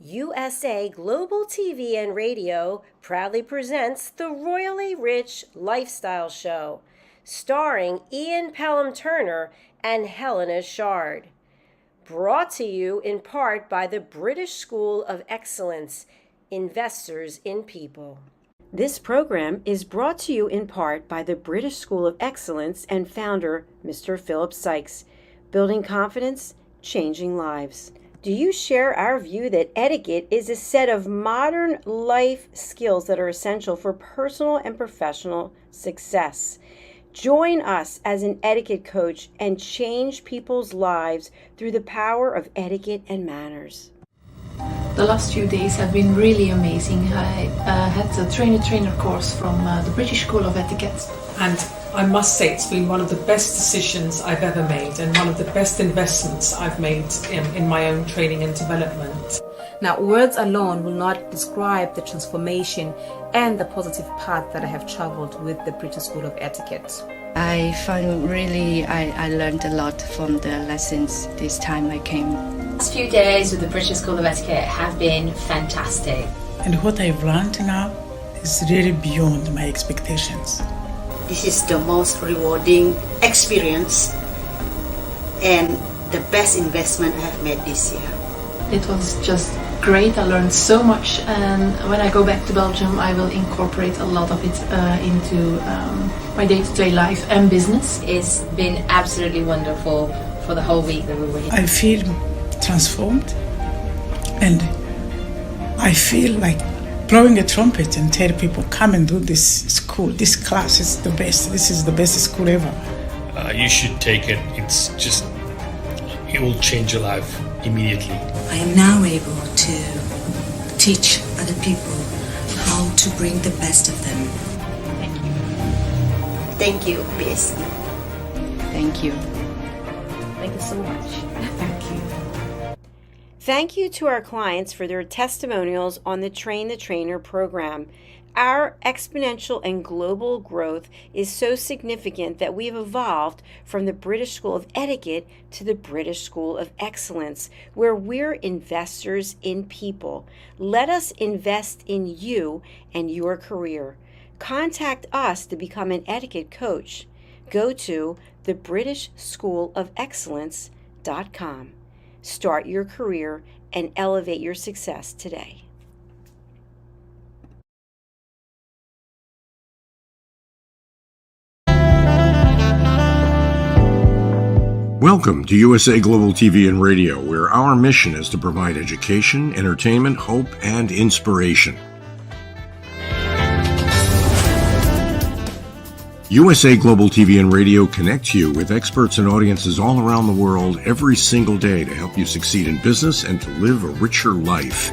USA Global TV and Radio proudly presents the Royally Rich Lifestyle Show, starring Ian Pelham Turner and Helena CHARD. Brought to you in part by the British School of Excellence, Investors in People. This program is brought to you in part by the British School of Excellence and founder, Mr. Philip Sykes, building confidence, changing lives. Do you share our view that etiquette is a set of modern life skills that are essential for personal and professional success? Join us as an etiquette coach and change people's lives through the power of etiquette and manners. The last few days have been really amazing. I had a trainer course from the British School of Etiquette. And I must say it's been one of the best decisions I've ever made and one of the best investments I've made in my own training and development. Now, words alone will not describe the transformation and the positive path that I have traveled with the British School of Etiquette. I learned a lot from the lessons this time I came. The last few days with the British School of Etiquette have been fantastic. And what I've learned now is really beyond my expectations. This is the most rewarding experience and the best investment I have made this year. It was just great. I learned so much, and when I go back to Belgium I will incorporate a lot of it into my day-to-day life and business. It's been absolutely wonderful for the whole week that we were here. I feel transformed, and I feel like blowing a trumpet and tell people, come and do this school, this class is the best, this is the best school ever. You should take it. It will change your life immediately. I am now able to teach other people how to bring the best of them. Thank you. Thank you, BSc. Thank you. Thank you so much. Thank you. Thank you to our clients for their testimonials on the Train the Trainer program. Our exponential and global growth is so significant that we have evolved from the British School of Etiquette to the British School of Excellence, where we're investors in people. Let us invest in you and your career. Contact us to become an etiquette coach. Go to thebritishschoolofexcellence.com. Start your career and elevate your success today. Welcome to USA Global TV and Radio, where our mission is to provide education, entertainment, hope, and inspiration. USA Global TV and Radio connects you with experts and audiences all around the world every single day to help you succeed in business and to live a richer life.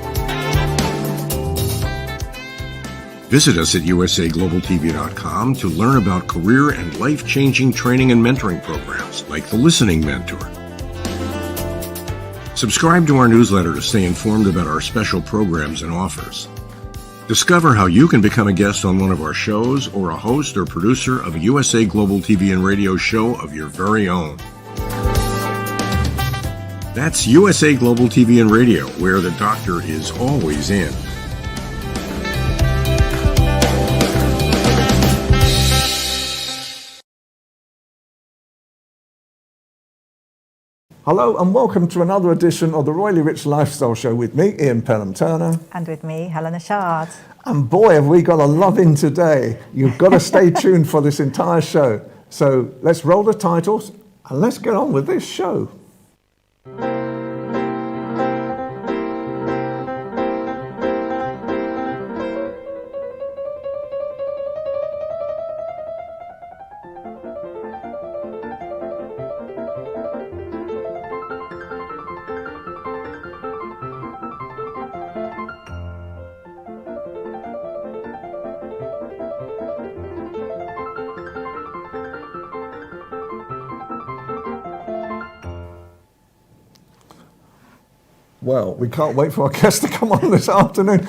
Visit us at usaglobaltv.com to learn about career and life-changing training and mentoring programs like the Listening Mentor. Subscribe to our newsletter to stay informed about our special programs and offers. Discover how you can become a guest on one of our shows or a host or producer of a USA Global TV and Radio show of your very own. That's USA Global TV and Radio, where the doctor is always in. Hello and welcome to another edition of the Royally Rich Lifestyle Show with me, Ian Pelham Turner. And with me, Helena CHARD. And boy, have we got a love-in today. You've got to stay tuned for this entire show. So let's roll the titles and let's get on with this show. Well, we can't wait for our guest to come on this afternoon.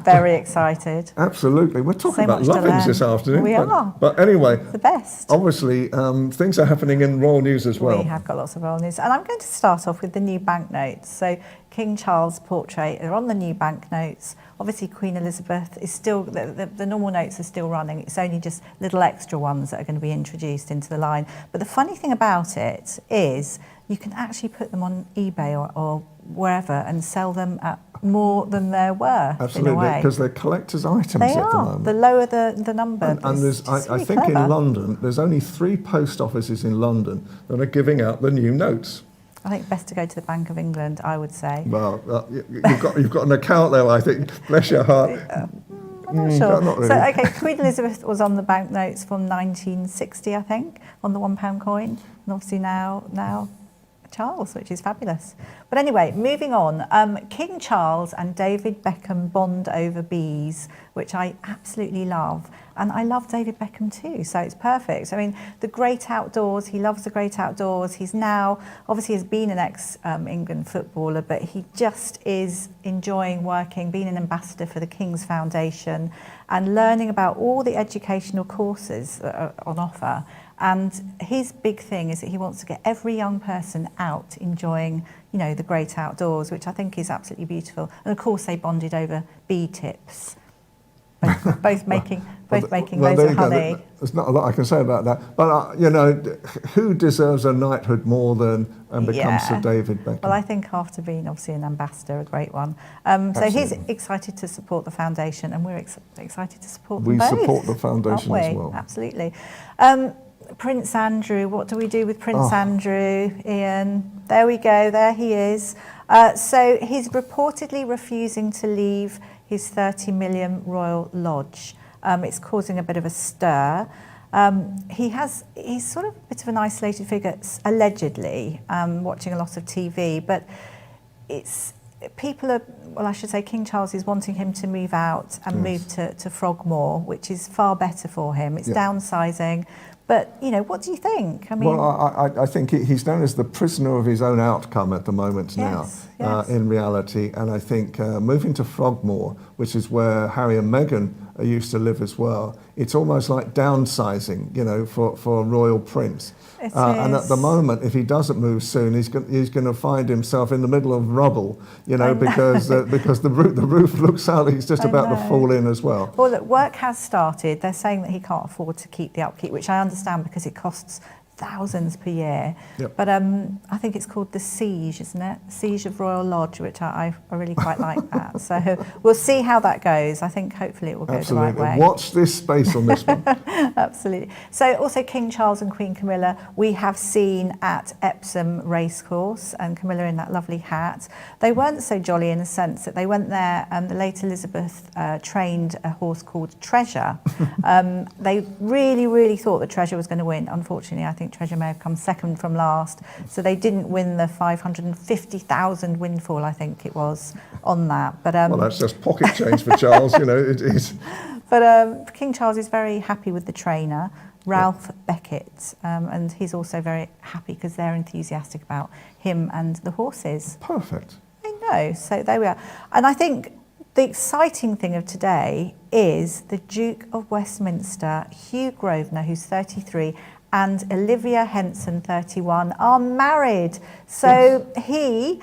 Very excited. Absolutely. We're talking about much to lovings this learn. afternoon. We are. But anyway, The best. obviously, things are happening in royal news as well. We have got lots of royal news. And I'm going to start off with the new banknotes. So King Charles' portrait are on the new banknotes. Obviously, Queen Elizabeth is still, the normal notes are still running. It's only just little extra ones that are going to be introduced into the line. But the funny thing about it is you can actually put them on eBay or wherever and sell them at more than they're worth. Absolutely, in a way. because they're collector's items They at the are. moment. The lower the number. And there's, I think in London, there's only 3 post offices in London that are giving out the new notes. I think best to go to the Bank of England, I would say. Well, you've got an account there, I think. Bless your heart. I'm not sure. Not really. So, okay, Queen Elizabeth was on the banknotes from 1960, I think, on the £1 coin. And obviously now Charles, which is fabulous. But anyway, moving on. King Charles and David Beckham bond over bees, which I absolutely love. And I love David Beckham too, so it's perfect. I mean, the great outdoors, he loves the great outdoors. He's now, obviously has been an ex-England footballer, but he just is enjoying working, being an ambassador for the King's Foundation and learning about all the educational courses that are on offer. And his big thing is that he wants to get every young person out enjoying, the great outdoors, which I think is absolutely beautiful. And of course, they bonded over bee tips, both making loads of honey. There's not a lot I can say about that. But, who deserves a knighthood more than becomes Sir David Beckham? Well, I think after being obviously an ambassador, a great one. So he's excited to support the foundation, and we're excited to support them both. We support the foundation aren't we? as well. Absolutely. Prince Andrew, what do we do with Prince Andrew, Ian? There we go, there he is. So he's reportedly refusing to leave his 30 million royal lodge. It's causing a bit of a stir. He's sort of a bit of an isolated figure, allegedly, watching a lot of TV, but King Charles is wanting him to move out and move to Frogmore, which is far better for him. It's downsizing. But, what do you think? I mean, well, I think he's known as the prisoner of his own outcome at the moment now, in reality. And I think moving to Frogmore, which is where Harry and Meghan used to live as well, it's almost like downsizing, for a royal prince. And at the moment, if he doesn't move soon, he's going to find himself in the middle of rubble, because the roof looks out, he's just about to fall in as well. Well, look, work has started. They're saying that he can't afford to keep the upkeep, which I understand because it costs thousands per year. Yep. But I think it's called the Siege, isn't it? Siege of Royal Lodge, which I really quite like that. So we'll see how that goes. I think hopefully it will go the right way. Watch this space on this one. Absolutely. So also King Charles and Queen Camilla, we have seen at Epsom Racecourse, and Camilla in that lovely hat. They weren't so jolly in the sense that they went there, the late Elizabeth trained a horse called Treasure. They really, really thought that Treasure was going to win. Unfortunately, I think Treasure may have come second from last, so they didn't win the 550,000 windfall, I think it was, on that. But well, that's just pocket change for Charles, it is. But King Charles is very happy with the trainer, Ralph Beckett, and he's also very happy because they're enthusiastic about him and the horses. Perfect. I know, so there we are. And I think the exciting thing of today is the Duke of Westminster, Hugh Grosvenor, who's 33, and Olivia Henson, 31, are married. So he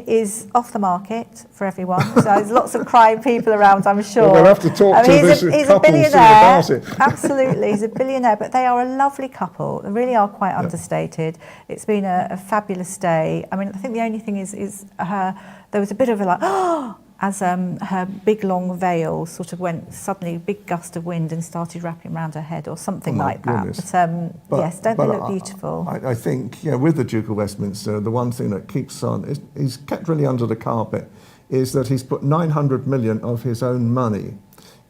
is off the market for everyone. So there's lots of crying people around, I'm sure. Well, we'll have to talk to this he's couple a billionaire. about it. Absolutely, he's a billionaire, but they are a lovely couple. They really are quite understated. It's been a fabulous day. I mean, I think the only thing is there was a bit of a as her big long veil sort of went suddenly, big gust of wind and started wrapping around her head or something like goodness. that. But yes, don't they look beautiful? I think, with the Duke of Westminster, the one thing that keeps on, he's kept really under the carpet, is that he's put 900 million of his own money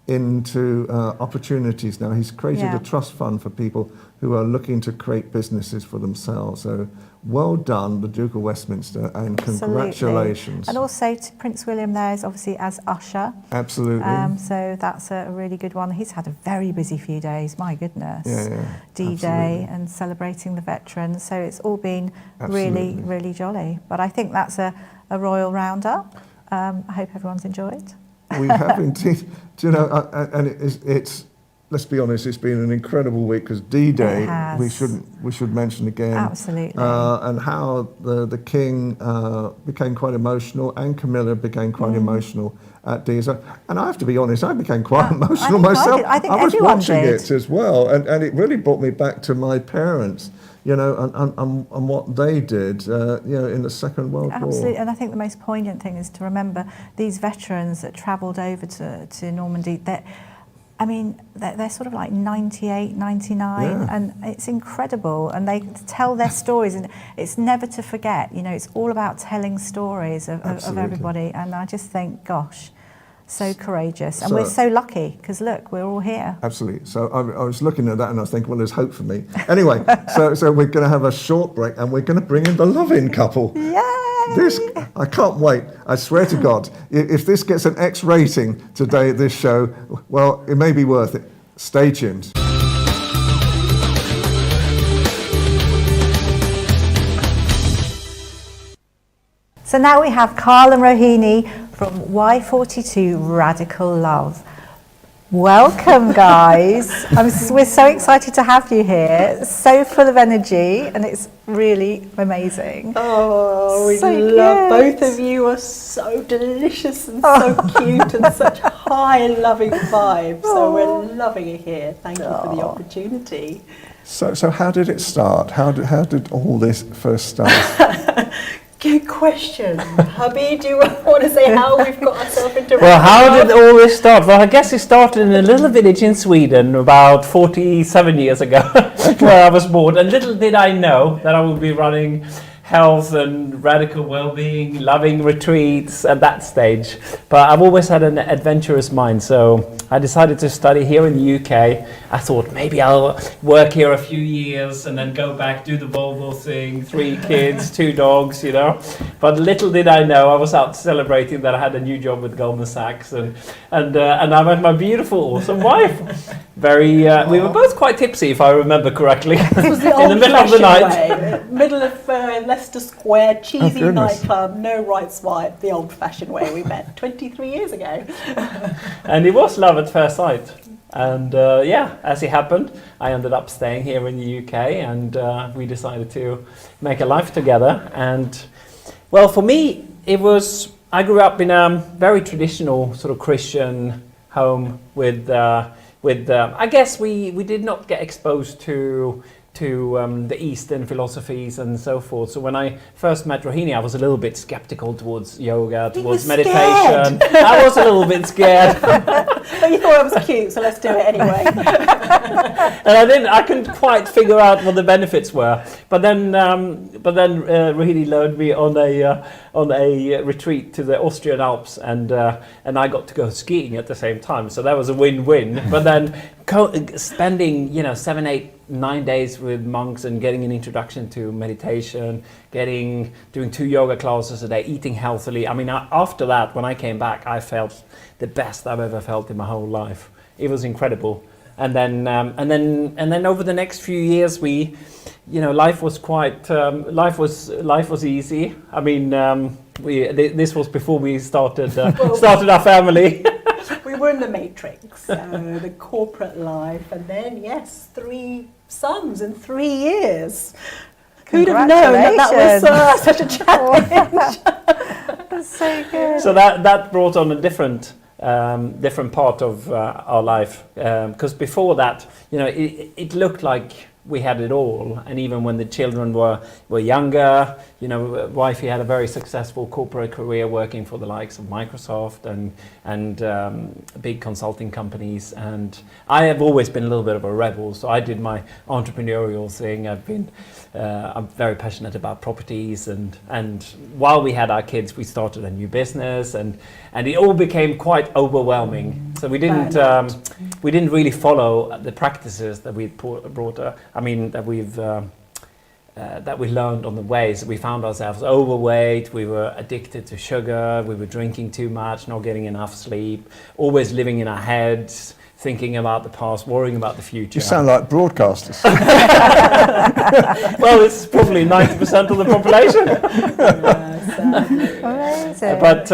into opportunities now. He's created a trust fund for people who are looking to create businesses for themselves. So well done, the Duke of Westminster, and congratulations. And also to Prince William there is obviously as usher. Absolutely. So that's a really good one. He's had a very busy few days, my goodness. D-Day absolutely. and celebrating the veterans. So it's all been Absolutely. really jolly. But I think that's a royal roundup. I hope everyone's enjoyed. We have indeed. Do you know, and it's let's be honest, it's been an incredible week because D-Day, we should mention again. Absolutely. And how the King became quite emotional, and Camilla became quite emotional at D-Day. And I have to be honest, I became quite emotional myself. I think I was everyone watching did. it as well, and it really brought me back to my parents, you know, and what they did, you know, in the Second World War. Absolutely, and I think the most poignant thing is to remember these veterans that travelled over to Normandy. I mean, they're sort of like 98, 99, and it's incredible. And they tell their stories, and it's never to forget. You know, it's all about telling stories of everybody. And I just think, gosh, so courageous. And we're so lucky, because look, we're all here. Absolutely. So I was looking at that and I was thinking, well, there's hope for me. Anyway, so we're going to have a short break and we're going to bring in the Love-In couple. Yay! This, I can't wait. I swear to God, if this gets an X rating today at this show, well, it may be worth it. Stay tuned. So now we have Carl and Rohini from Y42 Radical Love. Welcome, guys. We're so excited to have you here. So full of energy, and it's really amazing. Oh, we So love good. both of you. Are so delicious and so cute and such high loving vibes. So we're loving it here. Thank you for the opportunity. So how did it start? How did all this first start? Good question. Hubby, do you want to say how we've got ourselves into Well, how did all this start? Well, I guess it started in a little village in Sweden about 47 years ago, where I was born. And little did I know that I would be running health and radical well-being, loving retreats at that stage. But I've always had an adventurous mind, so I decided to study here in the UK. I thought maybe I'll work here a few years and then go back, do the Volvo thing, 3 kids, 2 dogs, you know. But little did I know, I was out celebrating that I had a new job with Goldman Sachs, and I met my beautiful, awesome wife. We were both quite tipsy, if I remember correctly. This was the in the middle of the night. way. Middle of Leicester Square, cheesy nightclub, no right swipe, the old-fashioned way we met 23 years ago. And it was love at first sight. And as it happened, I ended up staying here in the UK, and we decided to make a life together. And well, for me, I grew up in a very traditional sort of Christian home with I guess we did not get exposed to the Eastern philosophies and so forth. So when I first met Rohini, I was a little bit skeptical towards yoga, towards meditation. I was a little bit scared. But you thought it was cute, so let's do it anyway. And I couldn't quite figure out what the benefits were. But then Rohini lured me on a retreat to the Austrian Alps, and I got to go skiing at the same time. So that was a win-win. But then spending 7, 8, 9 days with monks and getting an introduction to meditation, doing 2 yoga classes a day, eating healthily. I mean, after that, when I came back, I felt the best I've ever felt in my whole life. It was incredible. And then over the next few years, life was quite life was easy. I mean, this was before we started our family. We were in the matrix, the corporate life, and then 3 sons in 3 years. Who'd have known that was such a challenge? That's so good. So that brought on a different part of our life, because before that, it looked like we had it all. And even when the children were younger, wifey had a very successful corporate career working for the likes of Microsoft and big consulting companies. And I have always been a little bit of a rebel, so I did my entrepreneurial thing. I'm very passionate about properties, and while we had our kids, we started a new business, and it all became quite overwhelming. So we didn't really follow the practices that we brought. That we learned on the way. So we found ourselves overweight. We were addicted to sugar. We were drinking too much, not getting enough sleep. Always living in our heads, thinking about the past, worrying about the future. You sound like broadcasters. Well, it's probably 90% of the population. Amazing. But.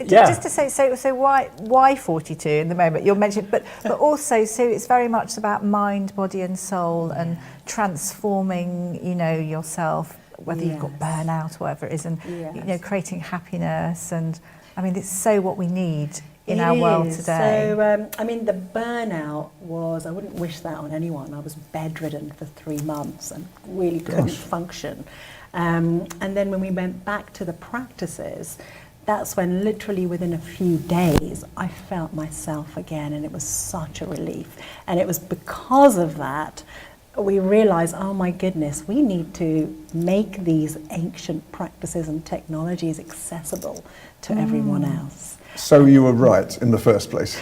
Just to say, so why 42 in the moment? You'll mention, but also, so it's very much about mind, body, and soul, and transforming, yourself, whether you've got burnout, or whatever it is, and creating happiness. And I mean, it's so what we need in our world today. So, the burnout was, I wouldn't wish that on anyone. I was bedridden for 3 months and really couldn't function. And then when we went back to the practices, that's when literally within a few days I felt myself again, and it was such a relief. And it was because of that we realized, oh my goodness, we need to make these ancient practices and technologies accessible to everyone else. So you were right in the first place.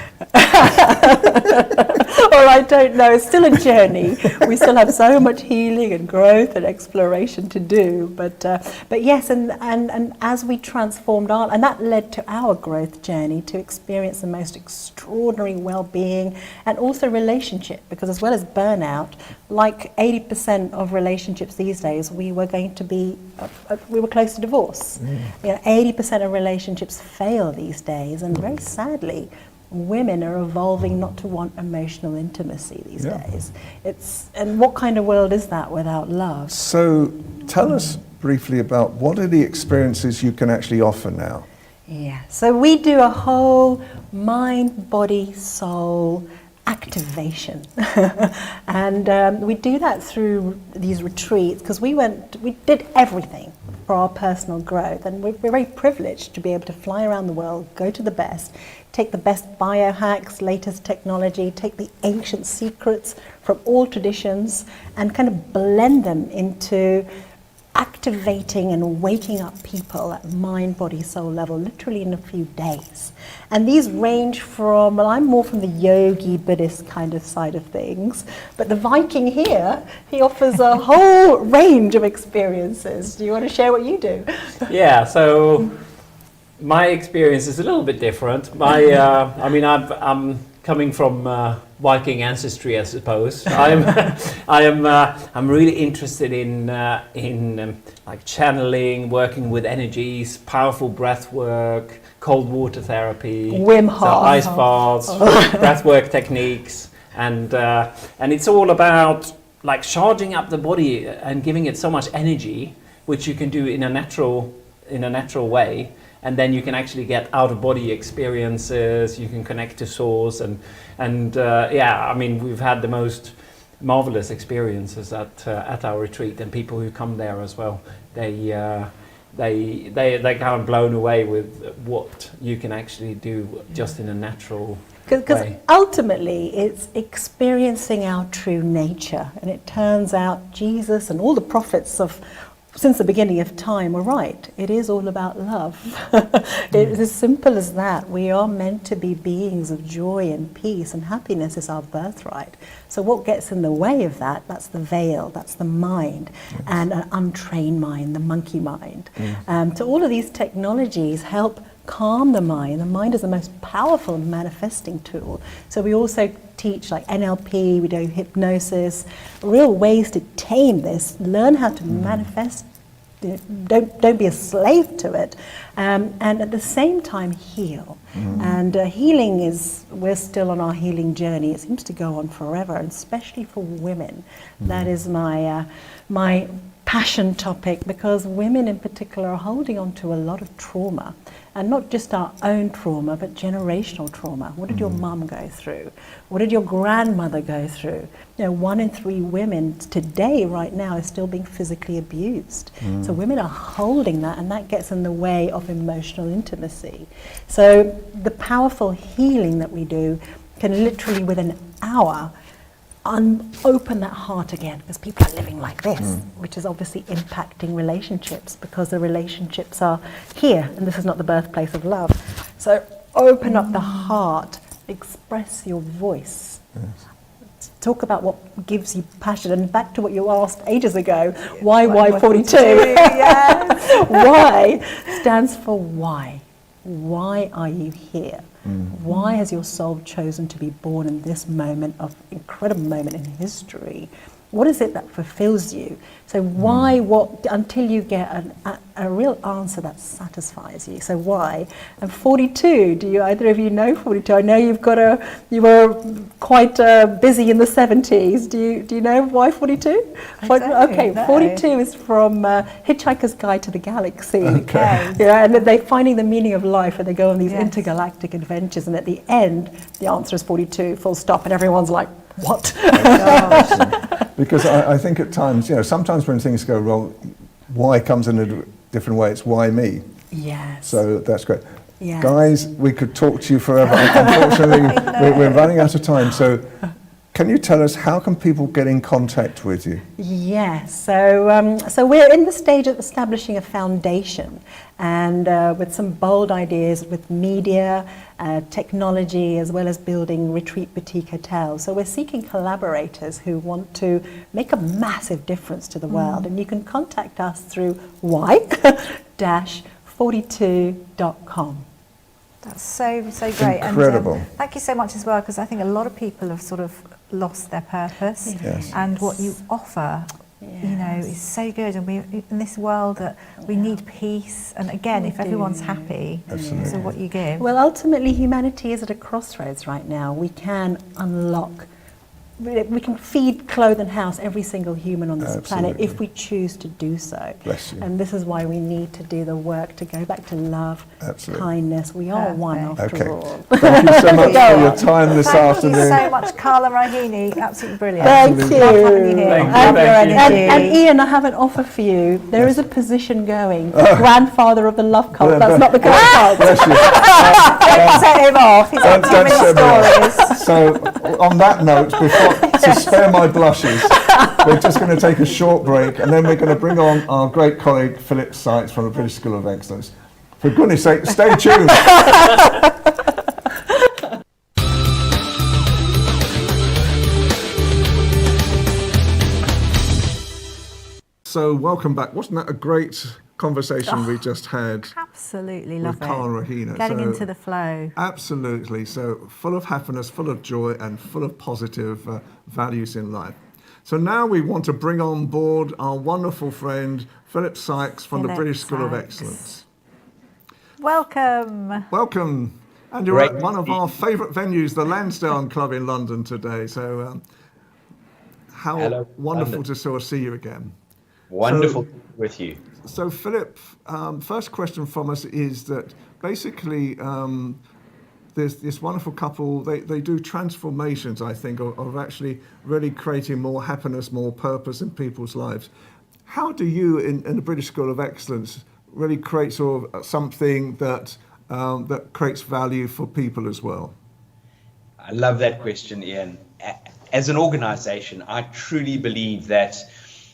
Well, I don't know. It's still a journey. We still have so much healing and growth and exploration to do. But yes, and as we transformed and that led to our growth journey to experience the most extraordinary well-being and also relationship. Because as well as burnout, like 80% of relationships these days, we were close to divorce. 80% of relationships fail these days, and very sadly, women are evolving not to want emotional intimacy these days. And what kind of world is that without love? So tell us briefly about what are the experiences you can actually offer now? Yeah, so we do a whole mind, body, soul activation. And we do that through these retreats, because we did everything for our personal growth, and we're very privileged to be able to fly around the world, go to the best, take the best biohacks, latest technology, take the ancient secrets from all traditions and kind of blend them into activating and waking up people at mind, body, soul level, literally in a few days. And these range from, well, I'm more from the yogi Buddhist kind of side of things, but the Viking here, he offers a whole range of experiences. Do you want to share what you do? Yeah, so my experience is a little bit different. I'm coming from Viking ancestry, I suppose. I'm really interested in like channeling, working with energies, powerful breath work, cold water therapy, Wim Hof, so ice baths, breath work techniques, and it's all about like charging up the body and giving it so much energy, which you can do in a natural way. And then you can actually get out-of-body experiences. You can connect to source, and we've had the most marvelous experiences at our retreat, and people who come there as well. They're kind of blown away with what you can actually do just in a natural way. Because ultimately it's experiencing our true nature, and it turns out Jesus and all the prophets since the beginning of time were right. It is all about love. It's as simple as that. We are meant to be beings of joy and peace, and happiness is our birthright. So what gets in the way of that, that's the veil, that's the mind, and an untrained mind, the monkey mind. So all of these technologies help calm the mind. The mind is the most powerful manifesting tool. So we also teach like NLP, we do hypnosis, real ways to tame this, learn how to manifest, don't be a slave to it, and at the same time heal. And healing we're still on our healing journey. It seems to go on forever, and especially for women. That is my passion topic, because women in particular are holding on to a lot of trauma, and not just our own trauma, but generational trauma. What did your mum go through? What did your grandmother go through? 1 in 3 women today, right now, is still being physically abused. So women are holding that, and that gets in the way of emotional intimacy. So the powerful healing that we do can literally within an hour open that heart again, because people are living like this, which is obviously impacting relationships, because the relationships are here, and this is not the birthplace of love. So open up the heart, express your voice. Yes. Talk about what gives you passion. And back to what you asked ages ago, why 42? Yes. Why stands for why. Why are you here? Why has your soul chosen to be born in this moment of incredible moment in history? What is it that fulfills you? So why, what, until you get a real answer that satisfies you. So why? And 42, do you, either of you know 42? I know you were quite busy in the 70s. Do you know why 42? Okay, no. 42 is from Hitchhiker's Guide to the Galaxy. Okay. Yeah, and they're finding the meaning of life, and they go on these intergalactic adventures, and at the end, the answer is 42, full stop, and everyone's like, what? Because I think at times, sometimes when things go wrong, why comes in a different way. It's why me. Yes. So that's great. Yes. Guys, we could talk to you forever. Unfortunately, we're running out of time. So can you tell us, how can people get in contact with you? Yes, so we're in the stage of establishing a foundation, and with some bold ideas with media, technology, as well as building retreat boutique hotels. So we're seeking collaborators who want to make a massive difference to the world, and you can contact us through y-42.com. That's so great. Incredible. And thank you so much as well, because I think a lot of people have sort of lost their purpose, and what you offer, is so good. And we, in this world that we need peace, and again, if everyone's happy, so what you give. Well, ultimately, humanity is at a crossroads right now. We can unlock. We can feed, clothe and house every single human on this planet if we choose to do so. Bless you. And this is why we need to do the work to go back to love, kindness. We are one after all. Thank you so much for your time this afternoon. Thank you so much, Carla Rahini. Absolutely brilliant. Thank you. Love having you here. Thank you. And Ian, I have an offer for you. There is a position going, grandfather of the love cult. That's not the girl cult. Bless you. Don't set him off. He's got too many stories. So, on that note, to spare my blushes, we're just going to take a short break, and then we're going to bring on our great colleague Philip Sykes from the British School of Excellence. For goodness sake, stay tuned. So welcome back. Wasn't that a great conversation we just had? Absolutely love it. With Carla Rahini. Getting into the flow. Absolutely. So full of happiness, full of joy, and full of positive values in life. So now we want to bring on board our wonderful friend Philip Sykes from the British School of Excellence. Welcome. Welcome. And you're at one of our favourite venues, the Lansdowne Club in London today. So how wonderful to sort of see you again. Wonderful with you. So Philip, first question from us is that basically there's this wonderful couple, they do transformations, I think, of actually really creating more happiness, more purpose in people's lives. How do you, in the British School of Excellence, really create sort of something that creates value for people as well? I love that question, Ian. As an organisation, I truly believe that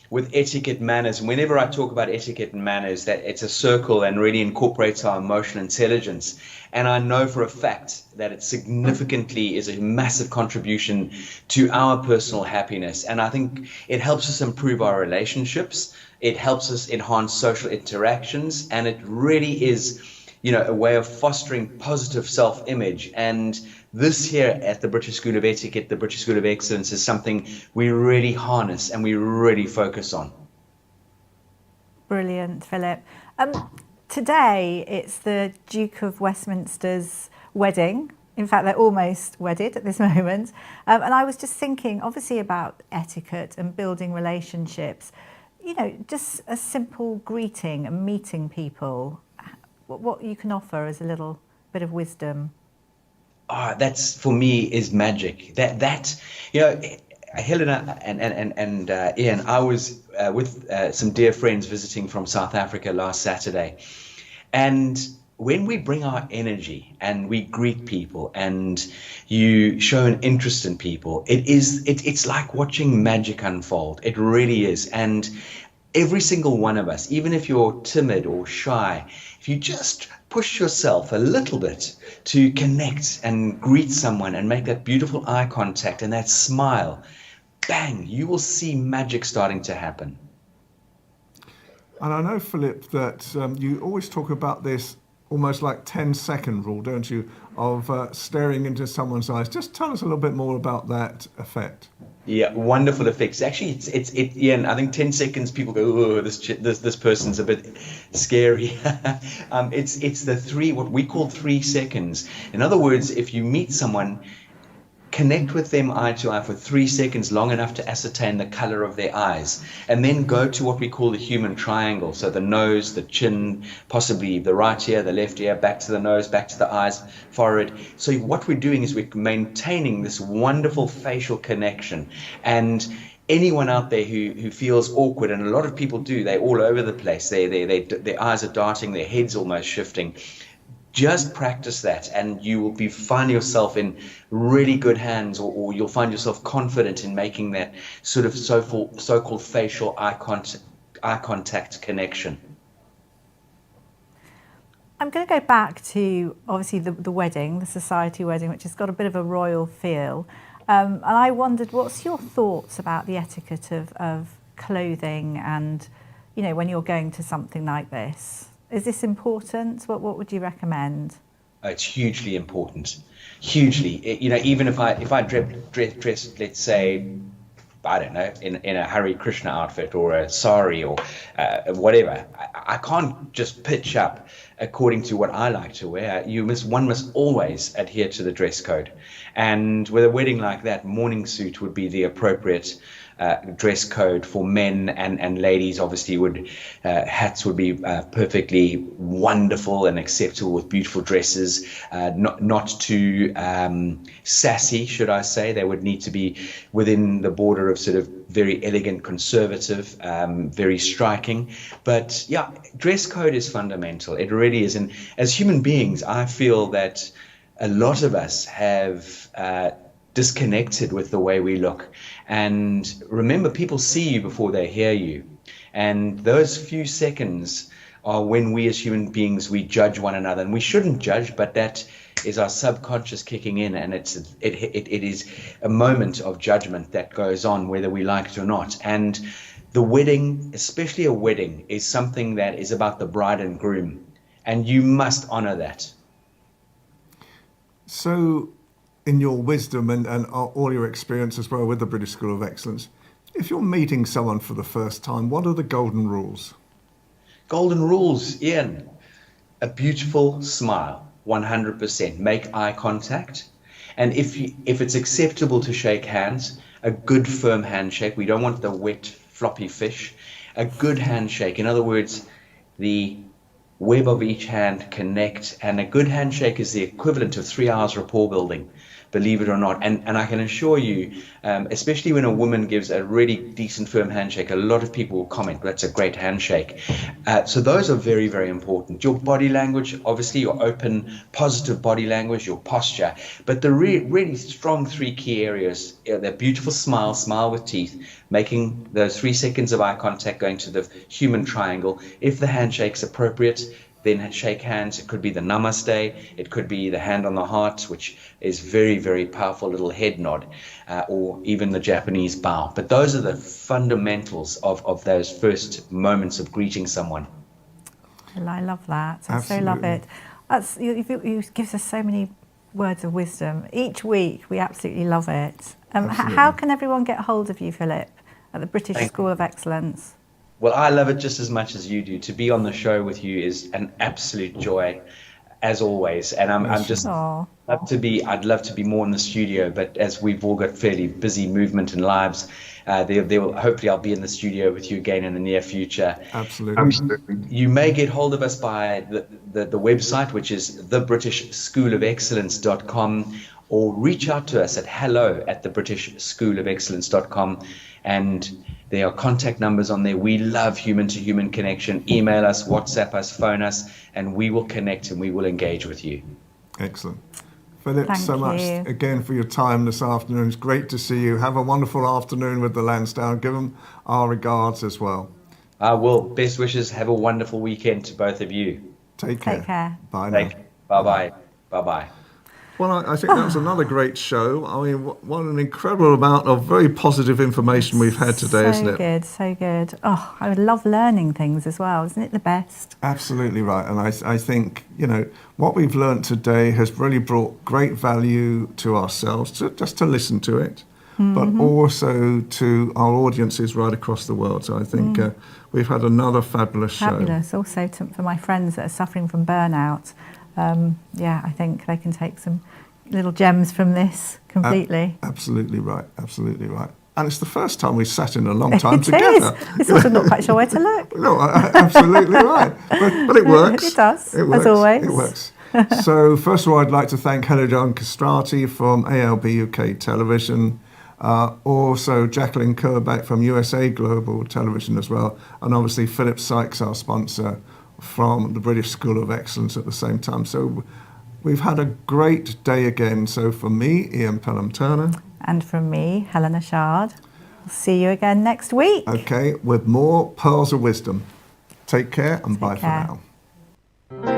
with etiquette manners, whenever I talk about etiquette and manners, that it's a circle and really incorporates our emotional intelligence. And I know for a fact that it significantly is a massive contribution to our personal happiness. And I think it helps us improve our relationships. It helps us enhance social interactions. And it really is, a way of fostering positive self-image. And this here at the British School of Etiquette, the British School of Excellence, is something we really harness and we really focus on. Brilliant, Philip. Today, it's the Duke of Westminster's wedding. In fact, they're almost wedded at this moment. And I was just thinking, obviously, about etiquette and building relationships. Just a simple greeting and meeting people. What you can offer as a little bit of wisdom. That's, for me, is magic. Helena and Ian, I was with some dear friends visiting from South Africa last Saturday. And when we bring our energy and we greet people and you show an interest in people, it's like watching magic unfold. It really is. And every single one of us, even if you're timid or shy, if you just push yourself a little bit to connect and greet someone and make that beautiful eye contact and that smile, bang, you will see magic starting to happen. And I know, Philip, that you always talk about this almost like 10-second rule, don't you, of staring into someone's eyes. Just tell us a little bit more about that effect. Yeah, wonderful effects. Actually, Ian, I think 10 seconds people go, oh, this person's a bit scary. It's what we call 3 seconds. In other words, if you meet someone, connect with them eye to eye for 3 seconds, long enough to ascertain the color of their eyes, and then go to what we call the human triangle. So the nose, the chin, possibly the right ear, the left ear, back to the nose, back to the eyes, forehead. So what we're doing is we're maintaining this wonderful facial connection. And anyone out there who feels awkward, and a lot of people do, they're all over the place, their eyes are darting, their head's almost shifting. Just practice that, and you will find yourself in really good hands, or you'll find yourself confident in making that sort of so-called facial eye contact connection. I'm going to go back to, obviously, the wedding, the society wedding, which has got a bit of a royal feel. And I wondered, what's your thoughts about the etiquette of clothing and, when you're going to something like this? Is this important? What would you recommend? It's hugely important, hugely. Even if I dress, let's say, I don't know, in a Hare Krishna outfit or a sari or whatever, I can't just pitch up according to what I like to wear. One must always adhere to the dress code. And with a wedding like that, morning suit would be the appropriate dress code for men, and ladies obviously hats would be perfectly wonderful and acceptable with beautiful dresses, not too sassy, should I say. They would need to be within the border of sort of very elegant, conservative, very striking. But yeah, dress code is fundamental. It really is. And as human beings, I feel that a lot of us have disconnected with the way we look. And remember, people see you before they hear you. And those few seconds are when we as human beings, we judge one another. And we shouldn't judge, but that is our subconscious kicking in. And it is a moment of judgment that goes on, whether we like it or not. And the wedding, especially a wedding, is something that is about the bride and groom. And you must honor that. So, in your wisdom and all your experience as well with the British School of Excellence, if you're meeting someone for the first time, what are the golden rules? Golden rules, Ian. A beautiful smile, 100%. Make eye contact. And if it's acceptable to shake hands, a good firm handshake. We don't want the wet, floppy fish. A good handshake. In other words, the web of each hand connect. And a good handshake is the equivalent of 3 hours rapport building, believe it or not. And I can assure you, especially when a woman gives a really decent firm handshake, a lot of people will comment, that's a great handshake. So those are very, very important. Your body language, obviously your open, positive body language, your posture, but the really strong 3 key areas, the beautiful smile with teeth, making those 3 seconds of eye contact, going to the human triangle. If the handshake's appropriate, then shake hands. It could be the namaste, it could be the hand on the heart, which is very, very powerful little head nod, or even the Japanese bow. But those are the fundamentals of those first moments of greeting someone. Well, I love that. Absolutely. I so love it. You gives us so many words of wisdom. Each week, we absolutely love it. How can everyone get hold of you, Philip, at the British School of Excellence? Well, I love it just as much as you do. To be on the show with you is an absolute joy, as always. And I'm just I'd love to be more in the studio, but as we've all got fairly busy movement and lives, hopefully I'll be in the studio with you again in the near future. Absolutely. You may get hold of us by the website, which is thebritishschoolofexcellence.com, or reach out to us at hello@thebritishschoolofexcellence.com, and there are contact numbers on there. We love human-to-human connection. Email us, WhatsApp us, phone us, and we will connect and we will engage with you. Excellent. Philip, Thank so much you. again for your time this afternoon. It's great to see you. Have a wonderful afternoon with the Lansdowne. Give them our regards as well. I will. Best wishes. Have a wonderful weekend to both of you. Take care. Take care. Bye now. Bye-bye. Bye-bye. Well, I think that was another great show. I mean, what an incredible amount of very positive information we've had today, isn't it? So good, so good. Oh, I would love learning things as well. Isn't it the best? Absolutely right. And I think, you know, what we've learned today has really brought great value to ourselves, just to listen to it, but also to our audiences right across the world. So I think we've had another fabulous show. Fabulous. Also for my friends that are suffering from burnout. I think they can take some little gems from this completely. Absolutely right, absolutely right. And it's the first time we've sat in a long time together. It is. It's also not quite sure where to look. No, absolutely right. But it works. It does, it works, as always. It works. So first of all, I'd like to thank Helena Castrati from ALB UK Television, also Jacqueline Kerbeck from USA Global Television as well, and obviously Philip Sykes, our sponsor, from the British School of Excellence at the same time. So we've had a great day again. So from me, Ian Pelham-Turner. And from me, Helena CHARD. We'll see you again next week. Okay, with more pearls of wisdom. Take care and bye for now.